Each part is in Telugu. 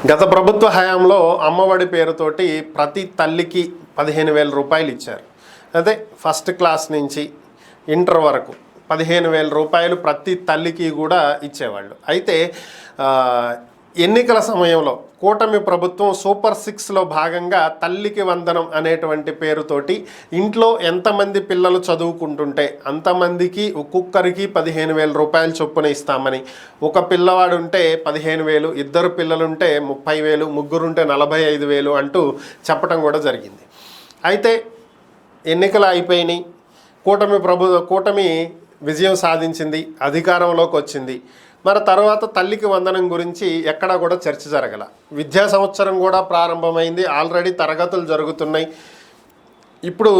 గత ప్రభుత్వ హయాంలో అమ్మఒడి పేరుతోటి ప్రతి తల్లికి 15,000 రూపాయలు ఇచ్చారు. అదే ఫస్ట్ క్లాస్ నుంచి ఇంటర్ వరకు 15,000 రూపాయలు ప్రతి తల్లికి కూడా ఇచ్చేవాళ్ళు. అయితే ఎన్నికల సమయంలో కూటమి ప్రభుత్వం సూపర్ 6లో భాగంగా తల్లికి వందనం అనేటువంటి పేరుతోటి ఇంట్లో ఎంతమంది పిల్లలు చదువుకుంటుంటే అంతమందికి ఒక్కొక్కరికి 15,000 రూపాయలు చొప్పున ఇస్తామని, ఒక పిల్లవాడు ఉంటే 15,000, ఇద్దరు పిల్లలుంటే 30,000, ముగ్గురుంటే 45,000 అంటూ చెప్పడం కూడా జరిగింది. అయితే ఎన్నికలు అయిపోయినాయి, కూటమి విజయం సాధించింది, అధికారంలోకి వచ్చింది. మరి తర్వాత తల్లికి వందనం గురించి ఎక్కడా కూడా చర్చ జరగల. విద్యా సంవత్సరం కూడా ప్రారంభమైంది, ఆల్రెడీ తరగతులు జరుగుతున్నాయి. ఇప్పుడు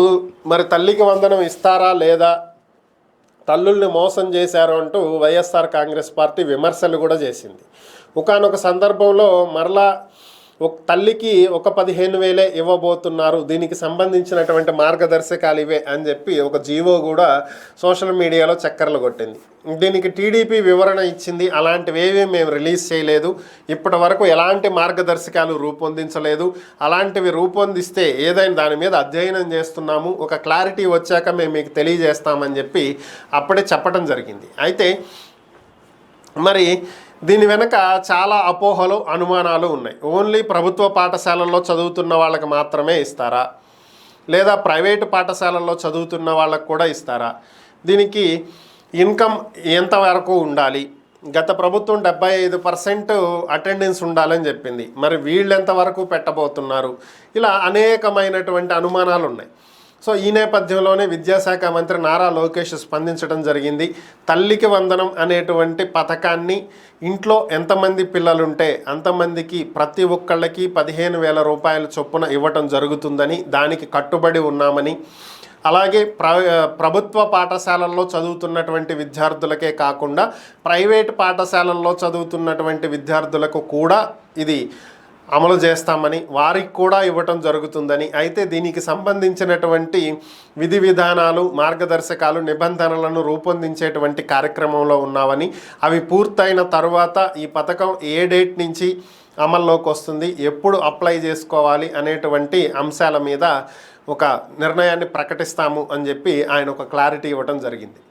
మరి తల్లికి వందనం ఇస్తారా లేదా, తల్లుల్ని మోసం చేశారు అంటూ వైఎస్ఆర్ కాంగ్రెస్ పార్టీ విమర్శలు కూడా చేసింది. ఒకానొక సందర్భంలో మరలా ఒక తల్లికి ఒక 15,000 ఇవ్వబోతున్నారు, దీనికి సంబంధించినటువంటి మార్గదర్శకాలు ఇవే అని చెప్పి ఒక జీవో కూడా సోషల్ మీడియాలో చక్కర్లు కొట్టింది. దీనికి టీడీపీ వివరణ ఇచ్చింది, అలాంటివేమీ మేము రిలీజ్ చేయలేదు, ఇప్పటి వరకు ఎలాంటి మార్గదర్శకాలు రూపొందించలేదు, అలాంటివి రూపొందిస్తే ఏదైనా దాని మీద అధ్యయనం చేస్తున్నాము, ఒక క్లారిటీ వచ్చాక మేము మీకు తెలియజేస్తామని చెప్పి అప్పుడే చెప్పడం జరిగింది. అయితే మరి దీని వెనక చాలా అపోహలు, అనుమానాలు ఉన్నాయి. ఓన్లీ ప్రభుత్వ పాఠశాలల్లో చదువుతున్న వాళ్ళకి మాత్రమే ఇస్తారా, లేదా ప్రైవేటు పాఠశాలల్లో చదువుతున్న వాళ్ళకు కూడా ఇస్తారా, దీనికి ఇన్కమ్ ఎంతవరకు ఉండాలి, గత ప్రభుత్వం 75% అటెండెన్స్ ఉండాలని చెప్పింది, మరి వీళ్ళు ఎంతవరకు పెట్టబోతున్నారు, ఇలా అనేకమైనటువంటి అనుమానాలు ఉన్నాయి. సో ఈ నేపథ్యంలోనే విద్యాశాఖ మంత్రి నారా లోకేష్ స్పందించడం జరిగింది. తల్లికి వందనం అనేటువంటి పథకాన్ని ఇంట్లో ఎంతమంది పిల్లలుంటే అంతమందికి ప్రతి ఒక్కళ్ళకి 15,000 రూపాయల చొప్పున ఇవ్వటం జరుగుతుందని, దానికి కట్టుబడి ఉన్నామని, అలాగే ప్రభుత్వ పాఠశాలల్లో చదువుతున్నటువంటి విద్యార్థులకే కాకుండా ప్రైవేట్ పాఠశాలల్లో చదువుతున్నటువంటి విద్యార్థులకు కూడా ఇది అమలు చేస్తామని, వారికి కూడా ఇవ్వటం జరుగుతుందని, అయితే దీనికి సంబంధించినటువంటి విధి విధానాలు, మార్గదర్శకాలు, నిబంధనలను రూపొందించేటువంటి కార్యక్రమంలో ఉన్నామని, అవి పూర్తయిన తరువాత ఈ పథకం ఏ డేట్ నుంచి అమల్లోకి వస్తుంది, ఎప్పుడు అప్లై చేసుకోవాలి అనేటువంటి అంశాల మీద ఒక నిర్ణయాన్ని ప్రకటిస్తాము అని చెప్పి ఆయన ఒక క్లారిటీ ఇవ్వటం జరిగింది.